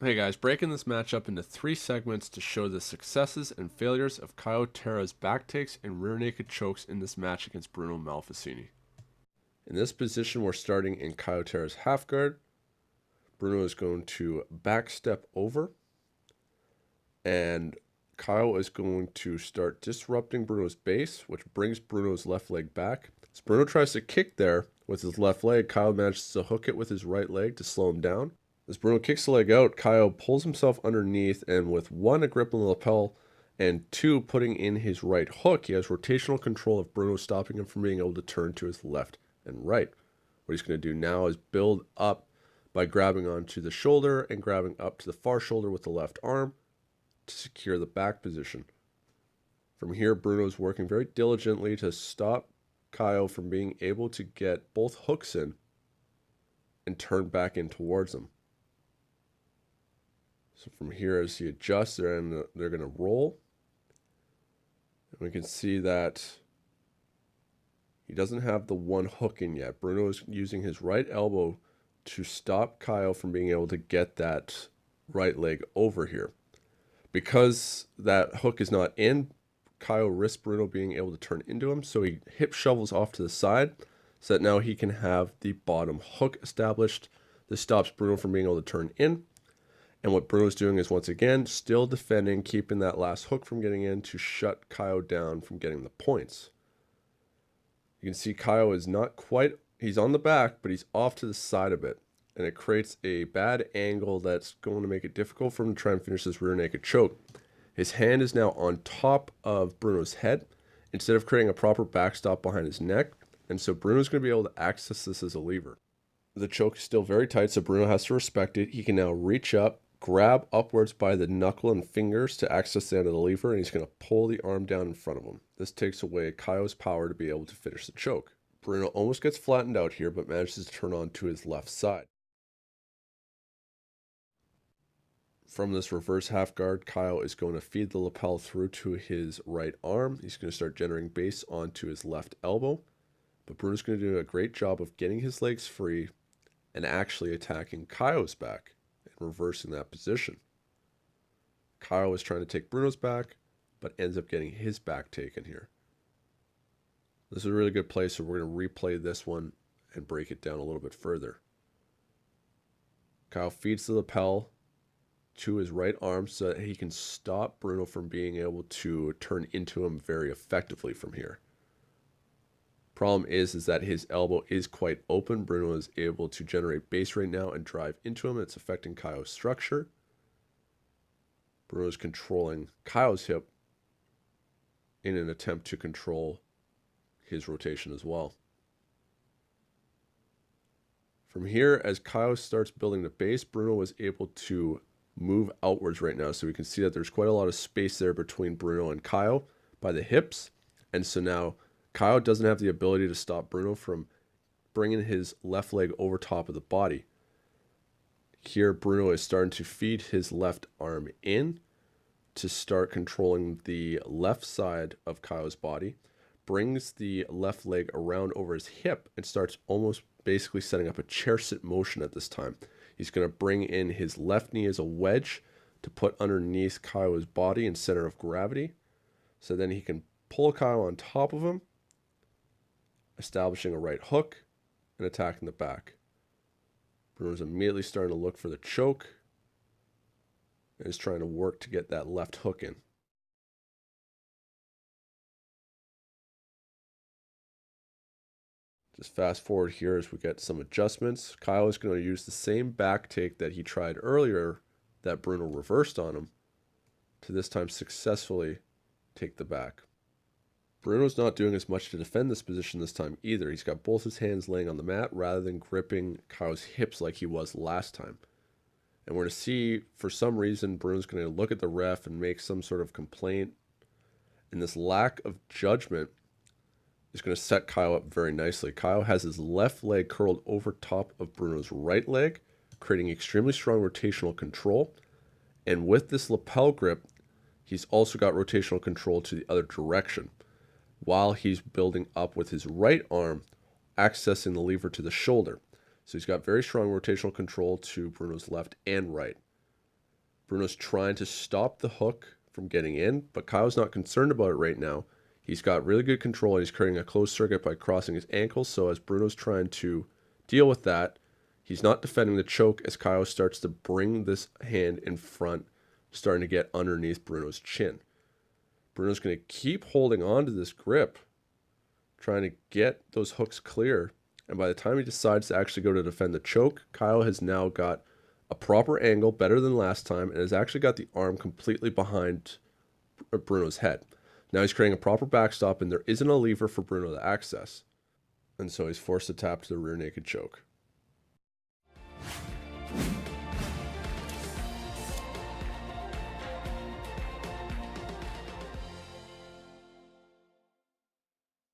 Hey guys, breaking this match up into 3 segments to show the successes and failures of Caio Terra's back takes and rear naked chokes in this match against Bruno Malfacine. In this position, we're starting in Caio Terra's half guard. Bruno is going to back step over, and Caio is going to start disrupting Bruno's base, which brings Bruno's left leg back. As Bruno tries to kick there with his left leg, Caio manages to hook it with his right leg to slow him down. As Bruno kicks the leg out, Caio pulls himself underneath, and with one, a grip on the lapel, and two, putting in his right hook, he has rotational control of Bruno, stopping him from being able to turn to his left and right. What he's going to do now is build up by grabbing onto the shoulder and grabbing up to the far shoulder with the left arm to secure the back position. From here, Bruno is working very diligently to stop Caio from being able to get both hooks in and turn back in towards him. So from here, as he adjusts, they're going to roll. And we can see that he doesn't have the one hook in yet. Bruno is using his right elbow to stop Caio from being able to get that right leg over here. Because that hook is not in, Caio risks Bruno being able to turn into him, so he hip shovels off to the side so that now he can have the bottom hook established. This stops Bruno from being able to turn in. And what Bruno's doing is, once again, still defending, keeping that last hook from getting in to shut Caio down from getting the points. You can see Caio is not quite, he's on the back, but he's off to the side a bit. And it creates a bad angle that's going to make it difficult for him to try and finish this rear naked choke. His hand is now on top of Bruno's head instead of creating a proper backstop behind his neck. And so Bruno's going to be able to access this as a lever. The choke is still very tight, so Bruno has to respect it. He can now reach up, grab upwards by the knuckle and fingers to access the end of the lever, and he's going to pull the arm down in front of him. This takes away Caio's power to be able to finish the choke. Bruno almost gets flattened out here, but manages to turn on to his left side. From this reverse half guard, Caio is going to feed the lapel through to his right arm. He's going to start generating base onto his left elbow. But Bruno's going to do a great job of getting his legs free and actually attacking Caio's back and reversing that position. Caio is trying to take Bruno's back, but ends up getting his back taken here. This is a really good play, so we're going to replay this one and break it down a little bit further. Caio feeds the lapel to his right arm so that he can stop Bruno from being able to turn into him very effectively from here. Problem is that his elbow is quite open. Bruno is able to generate base right now and drive into him. It's affecting Caio's structure. Bruno is controlling Caio's hip in an attempt to control his rotation as well. From here, as Caio starts building the base, Bruno was able to move outwards right now, so we can see that there's quite a lot of space there between Bruno and Caio by the hips, and so now Caio doesn't have the ability to stop Bruno from bringing his left leg over top of the body. Here, Bruno is starting to feed his left arm in to start controlling the left side of Caio's body, brings the left leg around over his hip, and starts almost basically setting up a chair sit motion at this time. He's going to bring in his left knee as a wedge to put underneath Caio's body and center of gravity. So then he can pull Caio on top of him, establishing a right hook and attacking the back. Bruno's immediately starting to look for the choke and is trying to work to get that left hook in. Just fast forward here as we get some adjustments. Caio is going to use the same back take that he tried earlier that Bruno reversed on him to this time successfully take the back. Bruno's not doing as much to defend this position this time either. He's got both his hands laying on the mat rather than gripping Caio's hips like he was last time. And we're going to see, for some reason, Bruno's going to look at the ref and make some sort of complaint. And this lack of judgment is going to set Caio up very nicely. Caio has his left leg curled over top of Bruno's right leg, creating extremely strong rotational control. And with this lapel grip, he's also got rotational control to the other direction, while he's building up with his right arm, accessing the lever to the shoulder. So he's got very strong rotational control to Bruno's left and right. Bruno's trying to stop the hook from getting in, but Caio's not concerned about it right now. He's got really good control, and he's creating a closed circuit by crossing his ankles. So as Bruno's trying to deal with that, he's not defending the choke as Caio starts to bring this hand in front, starting to get underneath Bruno's chin. Bruno's going to keep holding on to this grip, trying to get those hooks clear. And by the time he decides to actually go to defend the choke, Caio has now got a proper angle, better than last time, and has actually got the arm completely behind Bruno's head. Now he's creating a proper backstop, and there isn't a lever for Bruno to access. And so he's forced to tap to the rear naked choke.